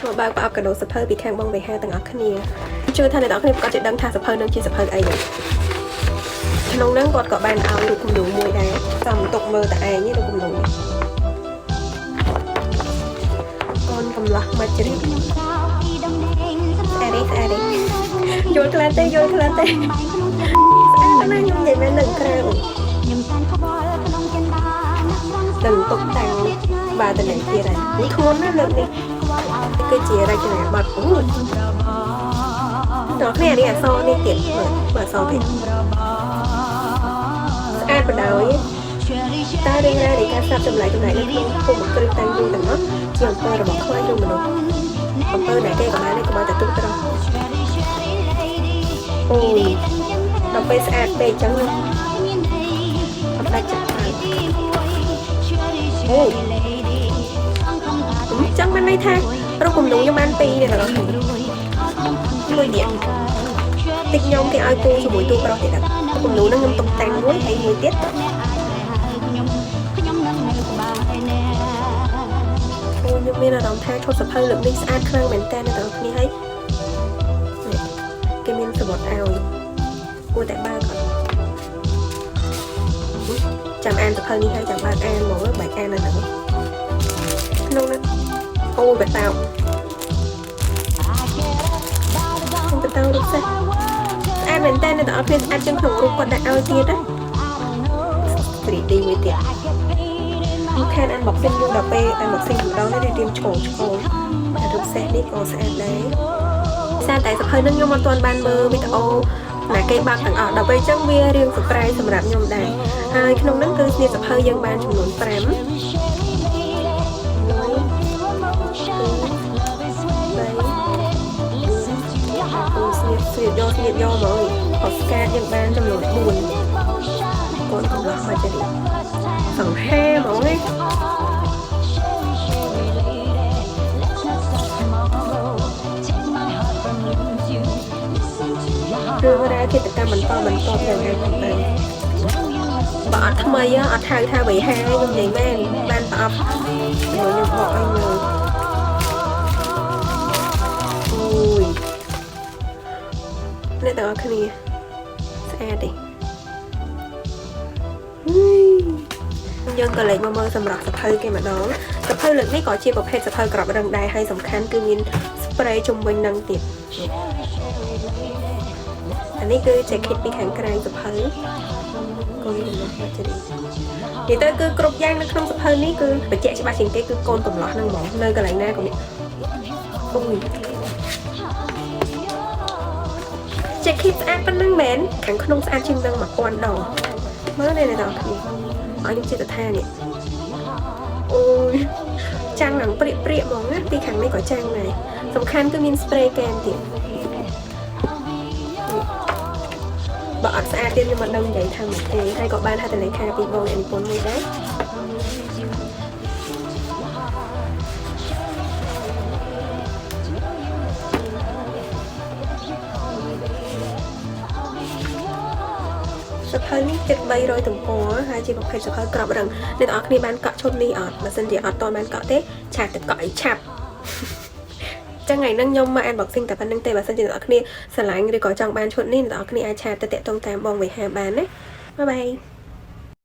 មកបើកប្រអប់កដោសភៅពីខាងបងវេហាទាំងអស់គ្នាជឿថាអ្នកនរគ្នាក៏จะដឹងថាសភៅនឹងជាសភៅអីដែរក្នុងហ្នឹងគាត់ក៏បានឲ្យរូបគំនូរមួយដែរចាំទុកមើលតែឯងនេះរូបគំនូរនេះកូនកំឡោះមកជ្រាបស្អាតយល់ខ្លះទេស្អាតណាស់ខ្ញុំនិយាយមែននឹងក្រៅនឹងទុកតាំងបាតនេះទៀតហើយធ្ងន់ណាស់លើកនេះគឺជារចនាបថអូយដល់គ្នានេះអសនេះទៀតមើលអសទៀតស្អាតបដ ாய் តើរឿងរ៉ាវនៃការស្ដាប់ចម្លែកនៅក្នុងភូមិគ្រឹះតាំងយូរទាំងអស់ជាអំពើរបស់ខ្លាចឬមនុស្សអំពើណាគេក៏បាននេះក៏បានតែទុកត្រង់អូយដល់ពេលស្អាតពេកអញ្ចឹងអត់ដាច់ចិត្តអូយអញ្ចឹងមិនន័យថារូបគំនូរខ្ញុំបាន2នេះដល់មួយទៀតតិចខ្ញុំគេឲ្យគូជាមួយទូប្រុសទៀតដល់គំនូរហ្នឹងខ្ញុំតុបតែងមួយហើយមួយទៀតអូខ្ញុំមានអារម្មណ៍ថាឈុតសភៅលើកនេះស្អាតខ្លាំងមែនតើអ្នកទាំងគ្នាហើយគេមានសវត្តឲ្យគួរតែបើកចាំអានសភៅនេះហើយចាំបើកអានមកបែកអាននៅហ្នឹងក្នុងហ្នឹងអូបតោរូបសេះស្អាតមែនតើអ្នកទាំងអស់គ្នាស្អាតជាងក្នុងរូបគាត់ដាក់ឲ្យទៀតណា 3D មួយទៀតខ្ញុំខាន unboxing យូរដល់ពេល unboxing ម្ដងនេះរៀបឈោរូបសេះនេះក៏ស្អាតដែរសារតែសភៅនឹងខ្ញុំអត់ទាន់បានមើលវីដេអូណាគេបាក់ទាំងអស់ដល់ពេលអញ្ចឹងវារៀង surprise សម្រាប់ខ្ញុំដែរហើយក្នុងហ្នឹងគឺស្នៀតសភៅយើងបានចំនួន5ស្នៀតយកមកអត់ស្កាតយើងបានចំនួន4កូនកំឡោះមកជិះសង្ហេហ្មងនេះរឿងរ៉ាវចិត្តកម្មបន្តយ៉ាងណាផងទៅបើអត់ថ្មីអត់ថាវៃហាខ្ញុំនិយាយមែនបានប្រអប់ខ្ញុំបកឲ្យមើលអូយអ្នកទាំងអស់គ្នាស្អាតទេយើងក៏លេចមកមើលសម្រាប់សភៅគេម្ដងសភៅលើកនេះក៏ជាប្រភេទសភៅក្របរឹងដែរហើយសំខាន់គឺមាន spray ជុំវិញនឹងទៀតអានេះគឺ jacket ពីខាងក្រៅសភៅកូនកំឡោះមកជិះនិយាយទៅគឺគ្រប់យ៉ាងនៅក្នុងសភៅនេះគឺបញ្ជាក់ច្បាស់ជាងគេគឺកូនកំឡោះហ្នឹងហ្មងនៅកន្លែងណាក៏មានអូយ jacket ស្អាតប៉ុណ្ណឹងមែនខាងក្នុងស្អាតជាងនឹង1000ដងមើលនេះអ្នកនរគ្នាឲ្យខ្ញុំចិត្តថានេះអូយចាំងនឹងព្រាកហ្មងណាពីខាងនេះក៏ចាំងដែរសំខាន់គឺមាន spray កែមទៀតបើអត់ស្អាតទៀតខ្ញុំមិនដឹងនិយាយថាមិនទេហើយក៏បានហត្ថលេខាពីបងនិពន្ធមួយដែរសភៅនេះចិត្ត300ទំព័រហើយជាប្រភេទសភៅក្របរឹងអ្នកទាំងអស់គ្នាបានកក់ឈុតនេះអត់បើសិនជាអត់តបានកក់ទេឆាតទៅកក់ឲ្យឆាប់ចឹងថ្ងៃហ្នឹងខ្ញុំមក unboxing តែប៉ុណ្្នឹងទេបើសិនជាអ្នកទាំងអស់គ្នាស្រឡាញ់ឬក៏ចង់បានឈុតនេះអ្នកទាំងអស់គ្នាអាចឆាតទៅតាក់ទងតាមបងវេហាបានណាបាយបាយ